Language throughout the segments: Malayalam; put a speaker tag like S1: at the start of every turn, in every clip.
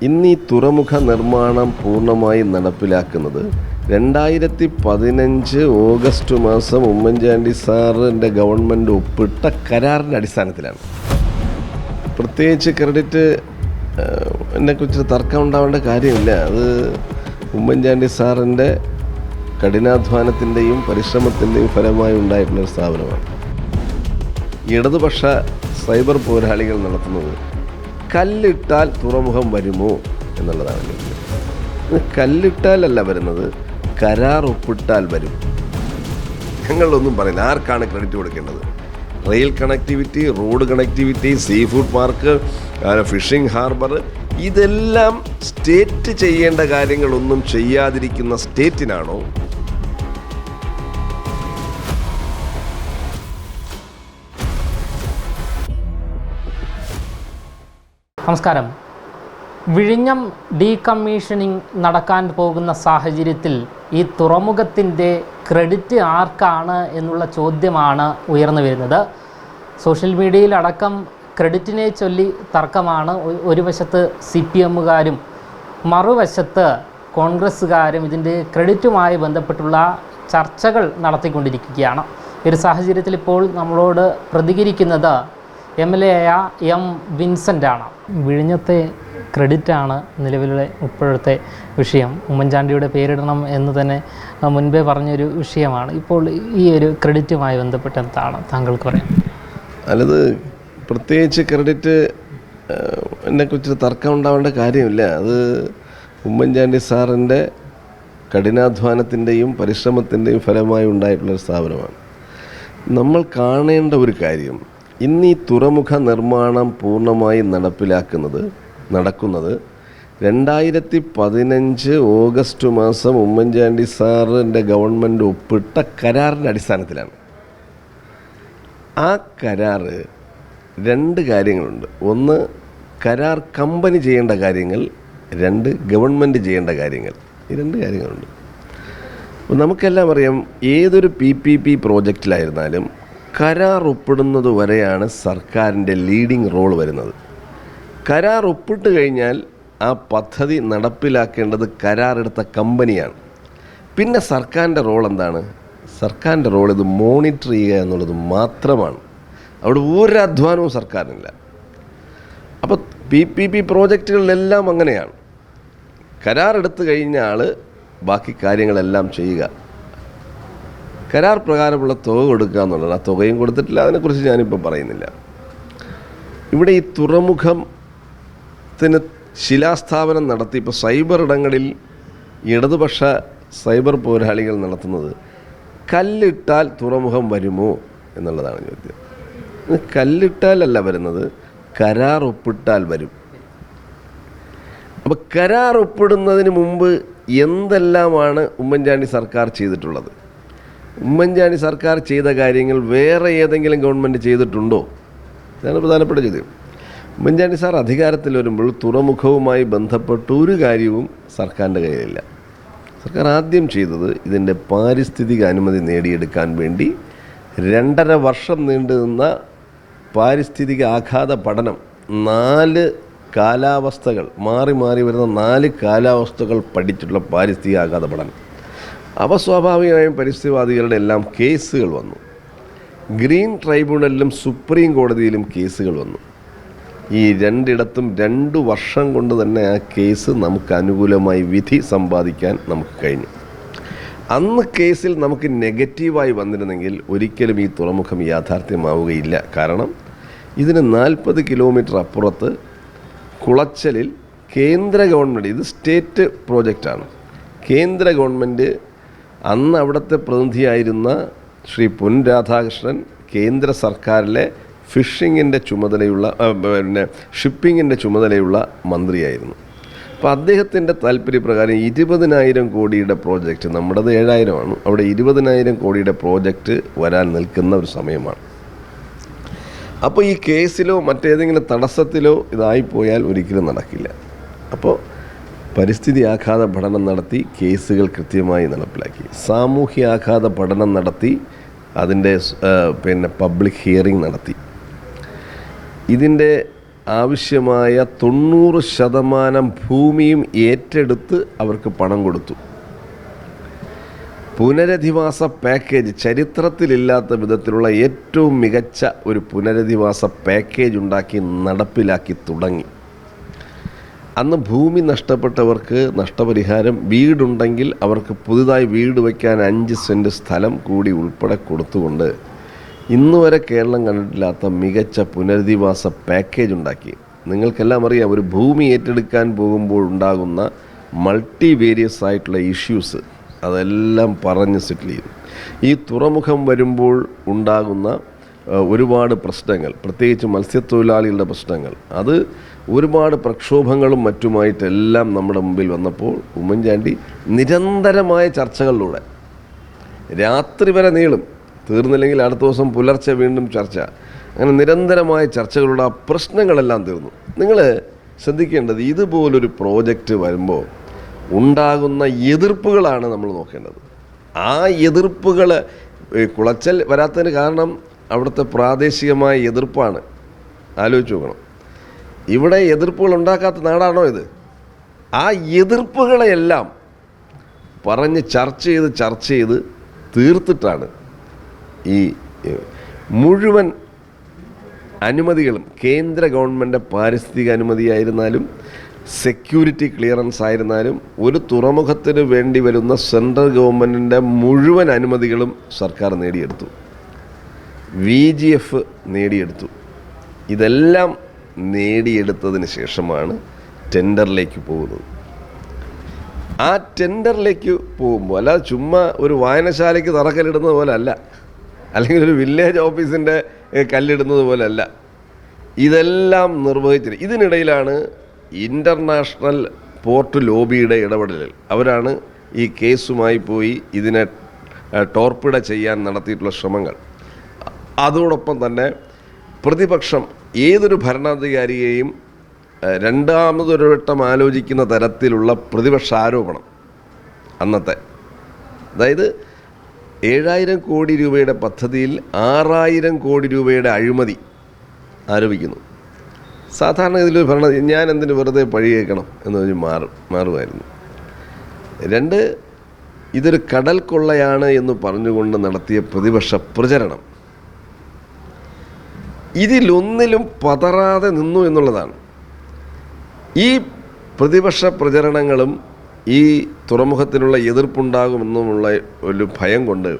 S1: ഇന്ന് ഈ തുറമുഖ നിർമ്മാണം പൂർണ്ണമായി നടപ്പിലാക്കുന്നത് 2015 ഓഗസ്റ്റ് മാസം ഉമ്മൻചാണ്ടി സാറിൻ്റെ ഗവൺമെൻറ് ഒപ്പിട്ട കരാറിൻ്റെ അടിസ്ഥാനത്തിലാണ്. പ്രത്യേകിച്ച് ക്രെഡിറ്റ് എന്നെക്കുറിച്ച് തർക്കം ഉണ്ടാവേണ്ട കാര്യമില്ല. അത് ഉമ്മൻചാണ്ടി സാറിൻ്റെ കഠിനാധ്വാനത്തിൻ്റെയും പരിശ്രമത്തിൻ്റെയും ഫലമായി ഉണ്ടായിട്ടുള്ളൊരു സ്ഥാപനമാണ്. ഇടതുപക്ഷ സൈബർ പോരാളികൾ നടത്തുന്നത് കല്ലിട്ടാൽ തുറമുഖം വരുമോ എന്നുള്ളതാണ് ചോദ്യം. കല്ലിട്ടാലല്ല വരുന്നത്, കരാർ ഒപ്പിട്ടാൽ വരും. ഞങ്ങളൊന്നും പറയില്ല. ആർക്കാണ് ക്രെഡിറ്റ് കൊടുക്കേണ്ടത്? Rail connectivity, road connectivity, sea food park, phishing harbour, ഇതെല്ലാം സ്റ്റേറ്റ് ചെയ്യേണ്ട കാര്യങ്ങളൊന്നും ചെയ്യാതിരിക്കുന്ന സ്റ്റേറ്റിനാണോ?
S2: നമസ്കാരം. വിഴിഞ്ഞം ഡീകമ്മീഷനിങ് നടക്കാൻ പോകുന്ന സാഹചര്യത്തിൽ ഈ തുറമുഖത്തിൻ്റെ ക്രെഡിറ്റ് ആർക്കാണ് എന്നുള്ള ചോദ്യമാണ് ഉയർന്നു വരുന്നത്. സോഷ്യൽ മീഡിയയിലടക്കം ക്രെഡിറ്റിനെ ചൊല്ലി തർക്കമാണ്. ഒരു വശത്ത് CPMകാരും മറുവശത്ത് കോൺഗ്രസ്സുകാരും ഇതിൻ്റെ ക്രെഡിറ്റുമായി ബന്ധപ്പെട്ടുള്ള ചർച്ചകൾ നടത്തിക്കൊണ്ടിരിക്കുകയാണ്. ഈ ഒരു സാഹചര്യത്തിൽ ഇപ്പോൾ നമ്മളോട് പ്രതികരിക്കുന്നത് MLA ആയ M. വിൻസെൻ്റാണ്. വിഴിഞ്ഞത്തെ ക്രെഡിറ്റാണ് നിലവിലെ ഇപ്പോഴത്തെ വിഷയം. ഉമ്മൻചാണ്ടിയുടെ പേരിടണം എന്ന് തന്നെ മുൻപേ പറഞ്ഞൊരു വിഷയമാണ്. ഇപ്പോൾ ഈ ഒരു ക്രെഡിറ്റുമായി ബന്ധപ്പെട്ട് എന്താണ് താങ്കൾക്ക് പറയാം?
S1: അല്ലത് പ്രത്യേകിച്ച് ക്രെഡിറ്റ് എന്നെക്കുറിച്ച് തർക്കം ഉണ്ടാവേണ്ട കാര്യമില്ല. അത് ഉമ്മൻചാണ്ടി സാറിൻ്റെ കഠിനാധ്വാനത്തിൻ്റെയും പരിശ്രമത്തിൻ്റെയും ഫലമായി ഉണ്ടായിട്ടുള്ളൊരു സ്ഥാപനമാണ്. നമ്മൾ കാണേണ്ട ഒരു കാര്യം, ഇന്ന് ഈ തുറമുഖ നിർമ്മാണം പൂർണ്ണമായി നടക്കുന്നത് 2015 ഓഗസ്റ്റ് മാസം ഉമ്മൻചാണ്ടി സാറിൻ്റെ ഗവൺമെൻറ് ഒപ്പിട്ട കരാറിൻ്റെ അടിസ്ഥാനത്തിലാണ്. ആ കരാറ് രണ്ട് കാര്യങ്ങളുണ്ട്. ഒന്ന്, കരാർ കമ്പനി ചെയ്യേണ്ട കാര്യങ്ങൾ. രണ്ട്, ഗവൺമെൻറ് ചെയ്യേണ്ട കാര്യങ്ങൾ. ഈ രണ്ട് കാര്യങ്ങളുണ്ട്. അപ്പോൾ നമുക്കെല്ലാം അറിയാം, ഏതൊരു PPP പ്രോജക്റ്റിലായിരുന്നാലും കരാർ ഒപ്പിടുന്നത് വരെയാണ് സർക്കാരിൻ്റെ ലീഡിങ് റോൾ വരുന്നത്. കരാർ ഒപ്പിട്ട് കഴിഞ്ഞാൽ ആ പദ്ധതി നടപ്പിലാക്കേണ്ടത് കരാറെടുത്ത കമ്പനിയാണ്. പിന്നെ സർക്കാരിൻ്റെ റോൾ എന്താണ്? സർക്കാരിൻ്റെ റോൾ ഇത് മോണിറ്റർ ചെയ്യുക എന്നുള്ളത് മാത്രമാണ്. അവിടെ ഒരു അധ്വാനവും സർക്കാരിനില്ല. അപ്പോൾ PPP പ്രോജക്റ്റുകളിലെല്ലാം അങ്ങനെയാണ്. കരാറെടുത്ത് കഴിഞ്ഞ ആൾ ബാക്കി കാര്യങ്ങളെല്ലാം ചെയ്യുക, കരാർ പ്രകാരമുള്ള തുക കൊടുക്കുക എന്നുള്ളത്. ആ തുകയും കൊടുത്തിട്ടില്ല, അതിനെക്കുറിച്ച് ഞാനിപ്പോൾ പറയുന്നില്ല. ഇവിടെ ഈ തുറമുഖത്തിന് ശിലാസ്ഥാപനം നടത്തി ഇപ്പോൾ സൈബർ ഇടങ്ങളിൽ ഇടതുപക്ഷ സൈബർ പോരാളികൾ നടത്തുന്നത് കല്ലിട്ടാൽ തുറമുഖം വരുമോ എന്നുള്ളതാണ് ചോദ്യം. കല്ലിട്ടാലല്ല വരുന്നത്, കരാർ ഒപ്പിട്ടാൽ വരും. അപ്പോൾ കരാർ ഒപ്പിടുന്നതിന് മുമ്പ് എന്തെല്ലാമാണ് ഉമ്മൻചാണ്ടി സർക്കാർ ചെയ്തിട്ടുള്ളത്? ഉമ്മൻചാണ്ടി സർക്കാർ ചെയ്ത കാര്യങ്ങൾ വേറെ ഏതെങ്കിലും ഗവൺമെൻറ് ചെയ്തിട്ടുണ്ടോ? ഇതാണ് പ്രധാനപ്പെട്ട ചോദ്യം. ഉമ്മൻചാണ്ടി സാർ അധികാരത്തിൽ വരുമ്പോൾ തുറമുഖവുമായി ബന്ധപ്പെട്ട ഒരു കാര്യവും സർക്കാരിൻ്റെ കയ്യിലില്ല. സർക്കാർ ആദ്യം ചെയ്തത് ഇതിൻ്റെ പാരിസ്ഥിതിക അനുമതി നേടിയെടുക്കാൻ വേണ്ടി 2.5 വർഷം നീണ്ടു നിന്ന പാരിസ്ഥിതിക ആഘാത പഠനം, 4 കാലാവസ്ഥകൾ മാറി മാറി വരുന്ന 4 കാലാവസ്ഥകൾ പഠിച്ചിട്ടുള്ള പാരിസ്ഥിതിക ആഘാത പഠനം. അപ്പോൾ സ്വാഭാവികമായും പരിസ്ഥിതിവാദികളുടെ എല്ലാം കേസുകൾ വന്നു. ഗ്രീൻ ട്രൈബ്യൂണലിലും സുപ്രീം കോടതിയിലും കേസുകൾ വന്നു. ഈ രണ്ടിടത്തും 2 വർഷം കൊണ്ട് തന്നെ ആ കേസ് നമുക്ക് അനുകൂലമായി വിധി സമ്പാദിക്കാൻ നമുക്ക് കഴിഞ്ഞു. അന്ന് കേസിൽ നമുക്ക് നെഗറ്റീവായി വന്നിരുന്നെങ്കിൽ ഒരിക്കലും ഈ തുറമുഖം യാഥാർത്ഥ്യമാവുകയില്ല. കാരണം ഇതിന് 40 കിലോമീറ്റർ അപ്പുറത്ത് കുളച്ചലിൽ കേന്ദ്ര ഗവൺമെൻറ്, ഇത് സ്റ്റേറ്റ് പ്രോജക്റ്റാണ്, കേന്ദ്ര ഗവൺമെൻറ് അന്ന് അവിടുത്തെ പ്രതിനിധിയായിരുന്ന ശ്രീ പൊൻ രാധാകൃഷ്ണൻ കേന്ദ്ര സർക്കാരിലെ ഫിഷിങ്ങിൻ്റെ ചുമതലയുള്ള ഷിപ്പിങ്ങിൻ്റെ ചുമതലയുള്ള മന്ത്രിയായിരുന്നു. അപ്പോൾ അദ്ദേഹത്തിൻ്റെ താല്പര്യപ്രകാരം 20,000 കോടിയുടെ പ്രോജക്റ്റ്, നമ്മുടേത് 7,000 അവിടെ 20,000 കോടിയുടെ പ്രോജക്റ്റ് വരാൻ നിൽക്കുന്ന ഒരു സമയമാണ്. അപ്പോൾ ഈ കേസിലോ മറ്റേതെങ്കിലും തടസ്സത്തിലോ ഇതായിപ്പോയാൽ ഒരിക്കലും നടക്കില്ല. അപ്പോൾ പരിസ്ഥിതി ആഘാത പഠനം നടത്തി കേസുകൾ കൃത്യമായി നടപ്പിലാക്കി. സാമൂഹ്യ ആഘാത പഠനം നടത്തി അതിൻ്റെ പബ്ലിക് ഹിയറിംഗ് നടത്തി. ഇതിൻ്റെ ആവശ്യമായ 90% ഭൂമിയും ഏറ്റെടുത്ത് അവർക്ക് പണം കൊടുത്തു. പുനരധിവാസ പാക്കേജ് ചരിത്രത്തിലില്ലാത്ത വിധത്തിലുള്ള ഏറ്റവും മികച്ച ഒരു പുനരധിവാസ പാക്കേജ് ഉണ്ടാക്കി നടപ്പിലാക്കി തുടങ്ങി. അന്ന് ഭൂമി നഷ്ടപ്പെട്ടവർക്ക് നഷ്ടപരിഹാരം, വീടുണ്ടെങ്കിൽ അവർക്ക് പുതുതായി വീട് വയ്ക്കാൻ 5 സെൻറ്റ് സ്ഥലം കൂടി ഉൾപ്പെടെ കൊടുത്തുകൊണ്ട് ഇന്നുവരെ കേരളം കണ്ടിട്ടില്ലാത്ത മികച്ച പുനരധിവാസ പാക്കേജ് ഉണ്ടാക്കി. നിങ്ങൾക്കെല്ലാം അറിയാം, ഒരു ഭൂമി ഏറ്റെടുക്കാൻ പോകുമ്പോൾ ഉണ്ടാകുന്ന മൾട്ടി വേരിയസ് ആയിട്ടുള്ള ഇഷ്യൂസ് അതെല്ലാം പറഞ്ഞ് സെറ്റിൽ ചെയ്തു. ഈ തുറമുഖം വരുമ്പോൾ ഉണ്ടാകുന്ന ഒരുപാട് പ്രശ്നങ്ങൾ, പ്രത്യേകിച്ച് മത്സ്യത്തൊഴിലാളികളുടെ പ്രശ്നങ്ങൾ, അത് ഒരുപാട് പ്രക്ഷോഭങ്ങളും മറ്റുമായിട്ടെല്ലാം നമ്മുടെ മുമ്പിൽ വന്നപ്പോൾ ഉമ്മൻചാണ്ടി നിരന്തരമായ ചർച്ചകളിലൂടെ, രാത്രി വരെ നീളും, തീർന്നില്ലെങ്കിൽ അടുത്ത ദിവസം പുലർച്ചെ വീണ്ടും ചർച്ച, അങ്ങനെ നിരന്തരമായ ചർച്ചകളുടെ ആ പ്രശ്നങ്ങളെല്ലാം തീർന്നു. നിങ്ങൾ ശ്രദ്ധിക്കേണ്ടത്, ഇതുപോലൊരു പ്രോജക്റ്റ് വരുമ്പോൾ ഉണ്ടാകുന്ന എതിർപ്പുകളാണ് നമ്മൾ നോക്കേണ്ടത്. ആ എതിർപ്പുകൾ, കുളച്ചൽ വരാത്തതിന് കാരണം അവിടുത്തെ പ്രാദേശികമായ എതിർപ്പാണ്. ആലോചിച്ച് നോക്കണം, ഇവിടെ എതിർപ്പുകൾ ഉണ്ടാക്കാത്ത നാടാണോ ഇത്? ആ എതിർപ്പുകളെയെല്ലാം പറഞ്ഞ് ചർച്ച ചെയ്ത് തീർത്തിട്ടാണ് ഈ മുഴുവൻ അനുമതികളും, കേന്ദ്ര ഗവൺമെൻറ് പാരിസ്ഥിതിക അനുമതിയായിരുന്നാലും സെക്യൂരിറ്റി ക്ലിയറൻസ് ആയിരുന്നാലും ഒരു തുറമുഖത്തിന് വേണ്ടി വരുന്ന സെൻട്രൽ ഗവൺമെൻറ്റിൻ്റെ മുഴുവൻ അനുമതികളും സർക്കാർ നേടിയെടുത്തു. VGF നേടിയെടുത്തു. ഇതെല്ലാം നേടിയെടുത്തതിന് ശേഷമാണ് ടെൻഡറിലേക്ക് പോകുന്നത്. ആ ടെൻഡറിലേക്ക് പോകുമ്പോൾ അല്ലാതെ ചുമ്മാ ഒരു വായനശാലയ്ക്ക് തറക്കല്ലിടുന്നത് പോലെ അല്ല, അല്ലെങ്കിൽ ഒരു വില്ലേജ് ഓഫീസിൻ്റെ കല്ലിടുന്നത് പോലെ അല്ല. ഇതെല്ലാം നിർവഹിച്ചിട്ട് ഇതിനിടയിലാണ് ഇൻ്റർനാഷണൽ പോർട്ട് ലോബിയുടെ ഇടപെടലുകൾ. അവരാണ് ഈ കേസുമായി പോയി ഇതിനെ ടോർപ്പിഡ ചെയ്യാൻ നടത്തിയിട്ടുള്ള ശ്രമങ്ങൾ. അതോടൊപ്പം തന്നെ പ്രതിപക്ഷം ഏതൊരു ഭരണാധികാരിയെയും രണ്ടാമതൊരു വട്ടം ആലോചിക്കുന്ന തരത്തിലുള്ള പ്രതിപക്ഷ ആരോപണം അന്നത്തെ, അതായത് 7000 കോടി രൂപയുടെ പദ്ധതിയിൽ 6000 കോടി രൂപയുടെ അഴിമതി ആരോപിക്കുന്നു. സാധാരണ ഇതിലൊരു ഭരണ, ഞാൻ എന്തിനു വെറുതെ പഴി കേൾക്കണം എന്ന് പറഞ്ഞ് മാറുമായിരുന്നു. 2, ഇതൊരു കടൽ കൊള്ളയാണ് എന്ന് പറഞ്ഞുകൊണ്ട് നടത്തിയ പ്രതിപക്ഷ പ്രചരണം, ഇതിലൊന്നിലും പതറാതെ നിന്നു എന്നുള്ളതാണ്. ഈ പ്രതിപക്ഷ പ്രചരണങ്ങളും ഈ തുറമുഖത്തിനുള്ള എതിർപ്പുണ്ടാകുമെന്നുമുള്ള ഒരു ഭയം കൊണ്ട്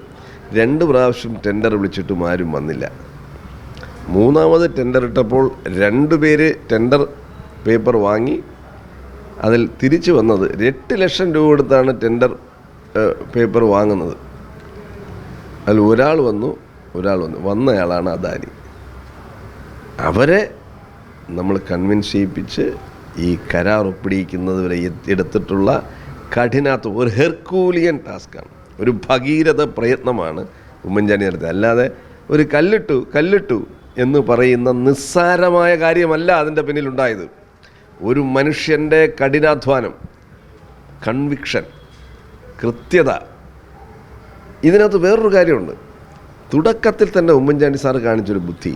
S1: 2 പ്രാവശ്യം ടെൻഡർ വിളിച്ചിട്ടും ആരും വന്നില്ല. 3ാമത് ടെൻഡർ ഇട്ടപ്പോൾ 2 പേര് ടെൻഡർ പേപ്പർ വാങ്ങി അതിൽ തിരിച്ചു വന്നത് 8 ലക്ഷം രൂപ കൊടുത്താണ് ടെൻഡർ പേപ്പർ വാങ്ങുന്നത്. അതിൽ ഒരാൾ വന്നു. വന്നയാളാണ് അദാനി. അവരെ നമ്മൾ കൺവിൻസ് ചെയ്യിപ്പിച്ച് ഈ കരാർ ഒപ്പിടിയിക്കുന്നത് വരെ എടുത്തിട്ടുള്ള കഠിനാത്വം, ഒരു ഹെർക്കൂലിയൻ ടാസ്ക്കാണ്, ഒരു ഭഗീരഥ പ്രയത്നമാണ് ഉമ്മൻചാണ്ടി നടത്തിയത്. അല്ലാതെ ഒരു കല്ലിട്ടു എന്ന് പറയുന്ന നിസ്സാരമായ കാര്യമല്ല അതിൻ്റെ പിന്നിലുണ്ടായത്. ഒരു മനുഷ്യൻ്റെ കഠിനാധ്വാനം, കൺവിക്ഷൻ, കൃത്യത. ഇതിനകത്ത് വേറൊരു കാര്യമുണ്ട്. തുടക്കത്തിൽ തന്നെ ഉമ്മൻചാണ്ടി സാറ് കാണിച്ചൊരു ബുദ്ധി,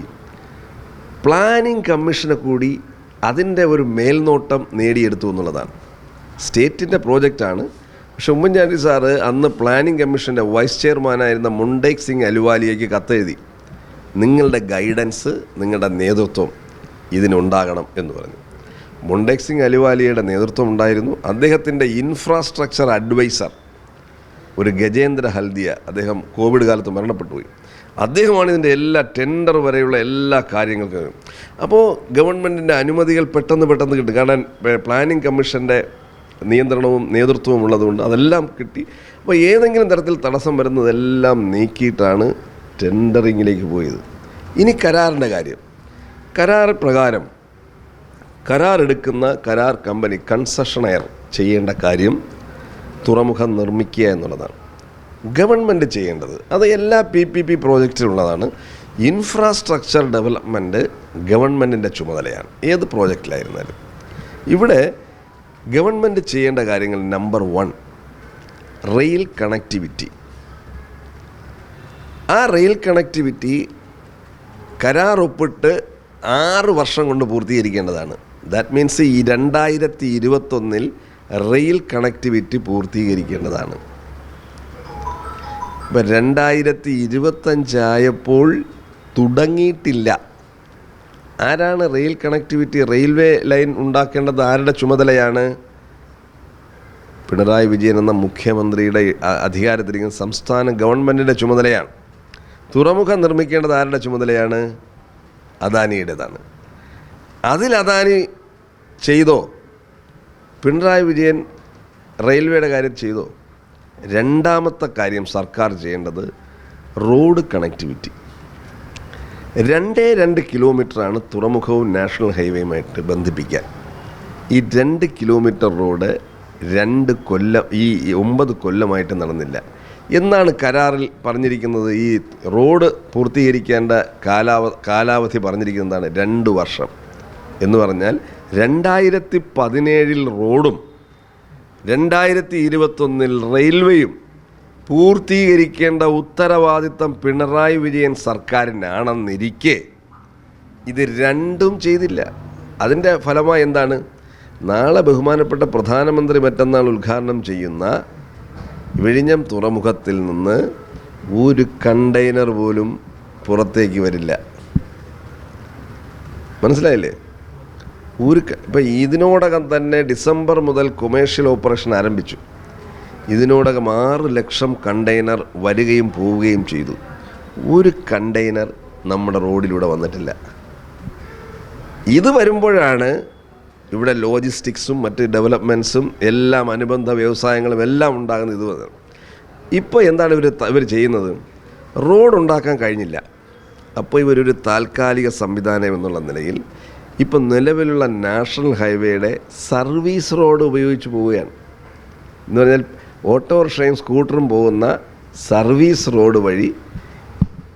S1: പ്ലാനിംഗ് കമ്മീഷനെ കൂടി അതിൻ്റെ ഒരു മേൽനോട്ടം നേടിയെടുത്തു എന്നുള്ളതാണ്. സ്റ്റേറ്റിൻ്റെ പ്രോജക്റ്റാണ്. പക്ഷെ ഉമ്മൻചാണ്ടി സാറ് അന്ന് പ്ലാനിംഗ് കമ്മീഷൻ്റെ വൈസ് ചെയർമാനായിരുന്ന മുണ്ടേക് സിംഗ് അലുവാലിയയ്ക്ക് കത്തെഴുതി, നിങ്ങളുടെ ഗൈഡൻസ്, നിങ്ങളുടെ നേതൃത്വം ഇതിനുണ്ടാകണം എന്ന് പറഞ്ഞു. മുണ്ടേക് സിംഗ് അലുവാലിയയുടെ നേതൃത്വം ഉണ്ടായിരുന്നു. അദ്ദേഹത്തിൻ്റെ ഇൻഫ്രാസ്ട്രക്ചർ അഡ്വൈസർ ഒരു ഗജേന്ദ്ര ഹൽദിയ, അദ്ദേഹം കോവിഡ് കാലത്ത് മരണപ്പെട്ടു പോയി. അദ്ദേഹമാണ് ഇതിൻ്റെ എല്ലാ ടെൻഡർ വരെയുള്ള എല്ലാ കാര്യങ്ങൾക്കും. അപ്പോൾ ഗവൺമെൻറ്റിൻ്റെ അനുമതികൾ പെട്ടെന്ന് കിട്ടും. കാരണം പ്ലാനിംഗ് കമ്മീഷൻ്റെ നിയന്ത്രണവും നേതൃത്വവും ഉള്ളതുകൊണ്ട് അതെല്ലാം കിട്ടി. അപ്പോൾ ഏതെങ്കിലും തരത്തിൽ തടസ്സം വരുന്നതെല്ലാം നീക്കിയിട്ടാണ് ടെൻഡറിങ്ങിലേക്ക് പോയത്. ഇനി കരാറിൻ്റെ കാര്യം. കരാർ പ്രകാരം കരാറെടുക്കുന്ന കരാർ കമ്പനി, കൺസഷണയർ ചെയ്യേണ്ട കാര്യം തുറമുഖം നിർമ്മിക്കുക എന്നുള്ളതാണ്. ഗവൺമെൻറ് ചെയ്യേണ്ടത് അത് എല്ലാ PPP പ്രോജക്റ്റിലുള്ളതാണ്. ഇൻഫ്രാസ്ട്രക്ചർ ഡെവലപ്മെൻറ്റ് ഗവൺമെൻറ്റിൻ്റെ ചുമതലയാണ്, ഏത് പ്രോജക്റ്റിലായിരുന്നാലും. ഇവിടെ ഗവൺമെൻറ് ചെയ്യേണ്ട കാര്യങ്ങൾ, നമ്പർ 1 റെയിൽ കണക്ടിവിറ്റി. ആ റെയിൽ കണക്ടിവിറ്റി കരാർ ഒപ്പിട്ട് 6 വർഷം കൊണ്ട് പൂർത്തീകരിക്കേണ്ടതാണ്. ദാറ്റ് മീൻസ് ഈ 2021 റെയിൽ കണക്ടിവിറ്റി പൂർത്തീകരിക്കേണ്ടതാണ്. ഇപ്പം 2025 ആയപ്പോൾ തുടങ്ങിയിട്ടില്ല. ആരാണ് റെയിൽ കണക്ടിവിറ്റി, റെയിൽവേ ലൈൻ ഉണ്ടാക്കേണ്ടത് ആരുടെ ചുമതലയാണ്? പിണറായി വിജയൻ എന്ന മുഖ്യമന്ത്രിയുടെ അധികാരത്തിലിരിക്കുന്ന സംസ്ഥാന ഗവൺമെൻറ്റിൻ്റെ ചുമതലയാണ്. തുറമുഖം നിർമ്മിക്കേണ്ടത് ആരുടെ ചുമതലയാണ്? അദാനിയുടേതാണ്. അതിൽ അദാനി ചെയ്തോ? പിണറായി വിജയൻ റെയിൽവേയുടെ കാര്യം ചെയ്തോ? രണ്ടാമത്തെ കാര്യം സർക്കാർ ചെയ്യേണ്ടത് റോഡ് കണക്ടിവിറ്റി. 2 കിലോമീറ്ററാണ് തുറമുഖവും നാഷണൽ ഹൈവേയുമായിട്ട് ബന്ധിപ്പിക്കാൻ. ഈ 2 കിലോമീറ്റർ റോഡ് 2 കൊല്ലം, ഈ 9 കൊല്ലമായിട്ട് നടന്നില്ല എന്നാണ് കരാറിൽ പറഞ്ഞിരിക്കുന്നത്. ഈ റോഡ് പൂർത്തീകരിക്കേണ്ട കാലാവധി പറഞ്ഞിരിക്കുന്നതാണ് 2 വർഷം. എന്ന് പറഞ്ഞാൽ 2017 റോഡും 2021 റെയിൽവേയും പൂർത്തീകരിക്കേണ്ട ഉത്തരവാദിത്തം പിണറായി വിജയൻ സർക്കാരിനാണെന്നിരിക്കെ ഇത് രണ്ടും ചെയ്തില്ല. അതിൻ്റെ ഫലമായി എന്താണ്? നാളെ ബഹുമാനപ്പെട്ട പ്രധാനമന്ത്രി മറ്റന്നാൾ ഉദ്ഘാടനം ചെയ്യുന്ന വിഴിഞ്ഞം തുറമുഖത്തിൽ നിന്ന് ഒരു കണ്ടെയ്നർ പോലും പുറത്തേക്ക് വരില്ല. മനസ്സിലായില്ലേ? ഇപ്പം ഇതിനോടകം തന്നെ ഡിസംബർ മുതൽ കൊമേഴ്ഷ്യൽ ഓപ്പറേഷൻ ആരംഭിച്ചു. ഇതിനോടകം 6 ലക്ഷം കണ്ടെയ്നർ വരികയും പോവുകയും ചെയ്തു. ഒരു കണ്ടെയ്നർ നമ്മുടെ റോഡിലൂടെ വന്നിട്ടില്ല. ഇത് വരുമ്പോഴാണ് ഇവിടെ ലോജിസ്റ്റിക്സും മറ്റ് ഡെവലപ്മെൻറ്റ്സും എല്ലാം അനുബന്ധ വ്യവസായങ്ങളും എല്ലാം ഉണ്ടാകുന്നത്. ഇത് വന്നത് ഇപ്പോൾ എന്താണ് ഇവർ ചെയ്യുന്നത്? റോഡ് ഉണ്ടാക്കാൻ കഴിഞ്ഞില്ല. അപ്പോൾ ഇവരൊരു താൽക്കാലിക സംവിധാനം എന്നുള്ള നിലയിൽ ഇപ്പം നിലവിലുള്ള നാഷണൽ ഹൈവേയുടെ സർവീസ് റോഡ് ഉപയോഗിച്ച് പോവുകയാണ്. എന്ന് പറഞ്ഞാൽ ഓട്ടോറിക്ഷയും സ്കൂട്ടറും പോകുന്ന സർവീസ് റോഡ് വഴി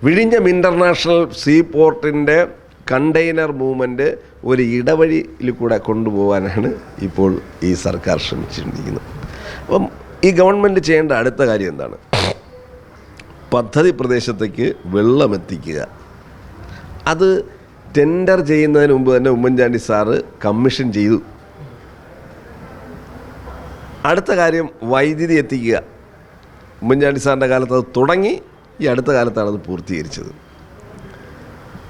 S1: വിഴിഞ്ഞം ഇൻ്റർനാഷണൽ സീ പോർട്ടിൻ്റെ കണ്ടെയ്നർ മൂവ്മെൻറ്റ് ഒരു ഇടവഴിയിൽ കൂടെ കൊണ്ടുപോകാനാണ് ഇപ്പോൾ ഈ സർക്കാർ ശ്രമിച്ചിരിക്കുന്നത്. അപ്പം ഈ ഗവൺമെൻറ് ചെയ്യേണ്ട അടുത്ത കാര്യം എന്താണ്? പദ്ധതി പ്രദേശത്തേക്ക് വെള്ളമെത്തിക്കുക. അത് ടെൻഡർ ചെയ്യുന്നതിന് മുമ്പ് തന്നെ ഉമ്മൻചാണ്ടി സാറ് കമ്മീഷൻ ചെയ്തു. അടുത്ത കാര്യം വൈദ്യുതി എത്തിക്കുക. ഉമ്മൻചാണ്ടി സാറിൻ്റെ കാലത്ത് അത് തുടങ്ങി, ഈ അടുത്ത കാലത്താണ് അത് പൂർത്തീകരിച്ചത്.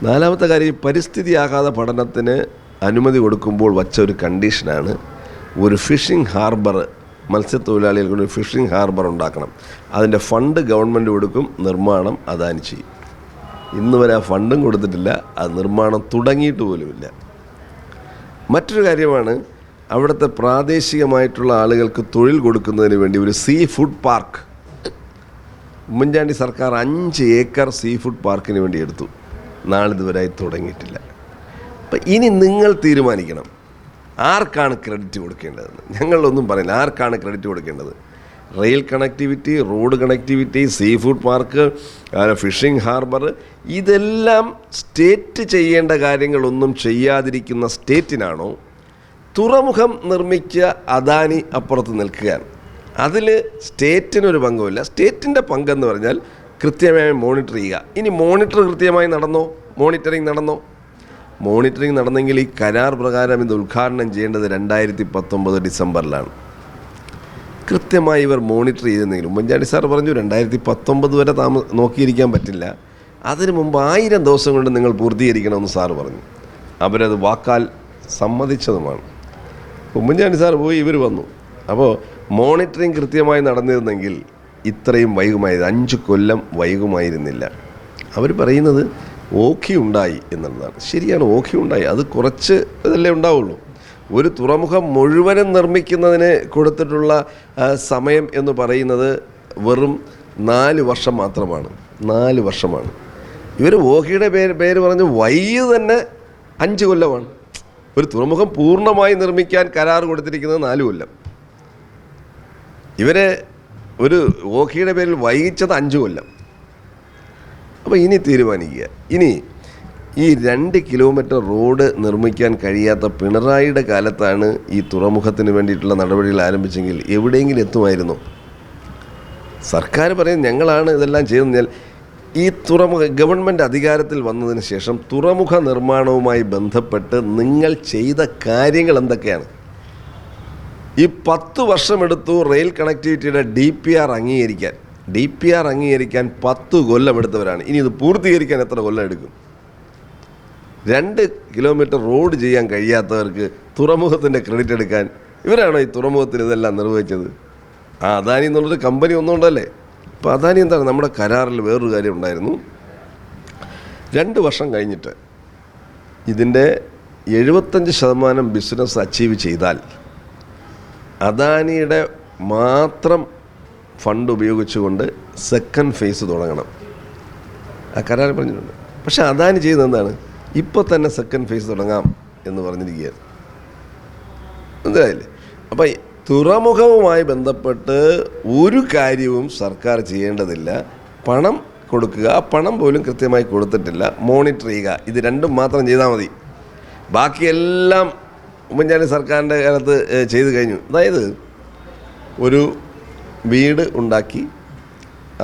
S1: 4ാമത്തെ കാര്യം, പരിസ്ഥിതി ആഘാത പഠനത്തിന് അനുമതി കൊടുക്കുമ്പോൾ വച്ച ഒരു കണ്ടീഷനാണ് ഒരു ഫിഷിംഗ് ഹാർബർ, മത്സ്യത്തൊഴിലാളികൾക്ക് ഒരു ഫിഷിംഗ് ഹാർബർ ഉണ്ടാക്കണം. അതിൻ്റെ ഫണ്ട് ഗവൺമെൻറ് കൊടുക്കും, നിർമ്മാണം അദാനി ചെയ്യും. ഇന്ന് വരെ ആ ഫണ്ടും കൊടുത്തിട്ടില്ല, അത് നിർമ്മാണം തുടങ്ങിയിട്ട് പോലുമില്ല. മറ്റൊരു കാര്യമാണ് അവിടുത്തെ പ്രാദേശികമായിട്ടുള്ള ആളുകൾക്ക് തൊഴിൽ കൊടുക്കുന്നതിന് വേണ്ടി ഒരു സീ ഫുഡ് പാർക്ക് ഉമ്മൻചാണ്ടി സർക്കാർ 5 ഏക്കർ സീ ഫുഡ് പാർക്കിന് വേണ്ടി എടുത്തു. നാളിതുവരായി തുടങ്ങിയിട്ടില്ല. അപ്പം ഇനി നിങ്ങൾ തീരുമാനിക്കണം ആർക്കാണ് ക്രെഡിറ്റ് കൊടുക്കേണ്ടതെന്ന്. ഞങ്ങളൊന്നും പറയില്ല. ആർക്കാണ് ക്രെഡിറ്റ് കൊടുക്കേണ്ടത്? Rail connectivity, road connectivity, sea food park, phishing harbour, ഇതെല്ലാം സ്റ്റേറ്റ് ചെയ്യേണ്ട കാര്യങ്ങളൊന്നും ചെയ്യാതിരിക്കുന്ന സ്റ്റേറ്റിനാണോ? തുറമുഖം നിർമ്മിക്കുക അദാനി അപ്പുറത്ത് നിൽക്കുകയാണ്. അതിൽ സ്റ്റേറ്റിനൊരു പങ്കുമില്ല. സ്റ്റേറ്റിൻ്റെ പങ്കെന്ന് പറഞ്ഞാൽ കൃത്യമായി മോണിറ്റർ ചെയ്യുക. ഇനി മോണിറ്റർ കൃത്യമായി നടന്നോ? മോണിറ്ററിങ് നടന്നോ? മോണിറ്ററിങ് നടന്നെങ്കിൽ ഈ കരാർ പ്രകാരം ഇത് ഉദ്ഘാടനം ചെയ്യേണ്ടത് 2019 ഡിസംബറിലാണ്. കൃത്യമായി ഇവർ മോണിറ്റർ ചെയ്തെന്നെങ്കിലും ഉമ്മൻചാണ്ടി സാർ പറഞ്ഞു 2019 വരെ നോക്കിയിരിക്കാൻ പറ്റില്ല, അതിനു മുമ്പ് 1000 ദിവസം കൊണ്ട് നിങ്ങൾ പൂർത്തീകരിക്കണമെന്ന് സാറ് പറഞ്ഞു. അവരത് വാക്കാൽ സമ്മതിച്ചതുമാണ്. ഉമ്മൻചാണ്ടി സാർ പോയി, ഇവർ വന്നു. അപ്പോൾ മോണിറ്ററിങ് കൃത്യമായി നടന്നിരുന്നെങ്കിൽ ഇത്രയും വൈകുമായിരുന്നു, 5 കൊല്ലം വൈകുമായിരുന്നില്ല. അവർ പറയുന്നത് ഓഖി ഉണ്ടായി എന്നുള്ളതാണ്. ശരിയാണ്, ഓഖി ഉണ്ടായി. അത് കുറച്ച് ഇതല്ലേ ഉണ്ടാവുള്ളൂ. ഒരു തുറമുഖം മുഴുവനും നിർമ്മിക്കുന്നതിന് കൊടുത്തിട്ടുള്ള സമയം എന്ന് പറയുന്നത് വെറും 4 വർഷം മാത്രമാണ്. 4 വർഷമാണ്. ഇവർ ഓഖിയുടെ പേര് പറഞ്ഞ് വൈകി തന്നെ 5 കൊല്ലമാണ്. ഒരു തുറമുഖം പൂർണ്ണമായി നിർമ്മിക്കാൻ കരാർ കൊടുത്തിരിക്കുന്നത് 4 കൊല്ലം. ഇവരെ ഒരു ഓഖിയുടെ പേരിൽ വൈകിച്ചത് 5 കൊല്ലം. അപ്പോൾ ഇനി തീരുമാനിക്കുക. ഇനി ഈ 2 കിലോമീറ്റർ റോഡ് നിർമ്മിക്കാൻ കഴിയാത്ത പിണറായിയുടെ കാലത്താണ് ഈ തുറമുഖത്തിന് വേണ്ടിയിട്ടുള്ള നടപടികൾ ആരംഭിച്ചെങ്കിൽ എവിടെയെങ്കിലും എത്തുമായിരുന്നു. സർക്കാർ പറയും ഞങ്ങളാണ് ഇതെല്ലാം ചെയ്തെന്ന്. ഈ ഗവൺമെൻറ് അധികാരത്തിൽ വന്നതിന് ശേഷം തുറമുഖ നിർമ്മാണവുമായി ബന്ധപ്പെട്ട് നിങ്ങൾ ചെയ്ത കാര്യങ്ങൾ എന്തൊക്കെയാണ്? ഈ 10 വർഷമെടുത്തു റെയിൽ കണക്ടിവിറ്റിയുടെ DPR അംഗീകരിക്കാൻ. DPR അംഗീകരിക്കാൻ 10 കൊല്ലം എടുത്തവരാണ്. ഇനി ഇത് പൂർത്തീകരിക്കാൻ എത്ര കൊല്ലം എടുക്കും? 2 കിലോമീറ്റർ റോഡ് ചെയ്യാൻ കഴിയാത്തവർക്ക് തുറമുഖത്തിൻ്റെ ക്രെഡിറ്റ് എടുക്കാൻ ഇവരാണോ ഈ തുറമുഖത്തിന് ഇതെല്ലാം നിർവഹിച്ചത്? അദാനി എന്നുള്ളൊരു കമ്പനി ഒന്നുകൊണ്ടല്ലേ. അപ്പോൾ അദാനി എന്താണ്, നമ്മുടെ കരാറിൽ വേറൊരു കാര്യം ഉണ്ടായിരുന്നു. 2 വർഷം കഴിഞ്ഞിട്ട് ഇതിൻ്റെ 75% ബിസിനസ് അച്ചീവ് ചെയ്താൽ അദാനിയുടെ മാത്രം ഫണ്ട് ഉപയോഗിച്ചുകൊണ്ട് സെക്കൻഡ് ഫേസ് തുടങ്ങണം. ആ കരാറിൽ പറഞ്ഞിട്ടുണ്ട്. പക്ഷേ അദാനി ചെയ്യുന്നത് എന്താണ്? ഇപ്പോൾ തന്നെ സെക്കൻഡ് ഫേസ് തുടങ്ങാം എന്ന് പറഞ്ഞിരിക്കുകയാണ്. മനസ്സിലായില്ലേ? അപ്പം തുറമുഖവുമായി ബന്ധപ്പെട്ട് ഒരു കാര്യവും സർക്കാർ ചെയ്യേണ്ടതില്ല. പണം കൊടുക്കുക, ആ പണം പോലും കൃത്യമായി കൊടുത്തിട്ടില്ല. മോണിറ്റർ ചെയ്യുക, ഇത് രണ്ടും മാത്രം ചെയ്താൽ മതി. ബാക്കിയെല്ലാം ഉമ്മൻചാണ്ടി സർക്കാരിൻ്റെ കാലത്ത് ചെയ്തു കഴിഞ്ഞു. അതായത് ഒരു വീട് ഉണ്ടാക്കി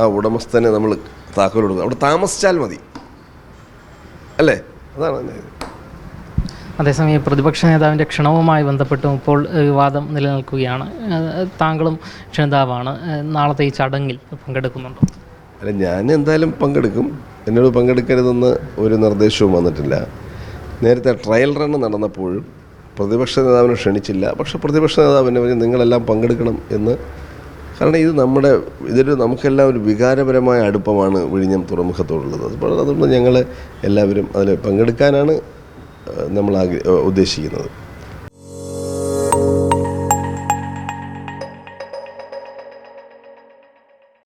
S1: ആ ഉടമസ്ഥനെ നമ്മൾ താക്കോൽ കൊടുക്കുക, അവിടെ താമസിച്ചാൽ മതി അല്ലേ? അതാണ്.
S2: അതേസമയം പ്രതിപക്ഷ നേതാവിൻ്റെ ക്ഷണവുമായി ബന്ധപ്പെട്ടും ഇപ്പോൾ വിവാദം നിലനിൽക്കുകയാണ്. താങ്കളും ക്ഷണിതാവാണ്. നാളത്തെ ഈ ചടങ്ങിൽ പങ്കെടുക്കുന്നുണ്ടോ?
S1: അല്ല, ഞാൻ എന്തായാലും പങ്കെടുക്കും. എന്നോട് പങ്കെടുക്കരുതെന്ന് ഒരു നിർദ്ദേശവും വന്നിട്ടില്ല. നേരത്തെ ട്രയൽ റൺ നടന്നപ്പോഴും പ്രതിപക്ഷ നേതാവിനെ ക്ഷണിച്ചില്ല. പക്ഷേ പ്രതിപക്ഷ നേതാവിനെ പറഞ്ഞ് നിങ്ങളെല്ലാം പങ്കെടുക്കണം എന്ന്. കാരണം ഇതൊരു നമുക്കെല്ലാം ഒരു വികാരപരമായ അടുപ്പമാണ് വിഴിഞ്ഞം തുറമുഖത്തോടുള്ളത്. അതുകൊണ്ട് ഞങ്ങൾ എല്ലാവരും അതിൽ പങ്കെടുക്കാനാണ് നമ്മൾ ഉദ്ദേശിക്കുന്നത്.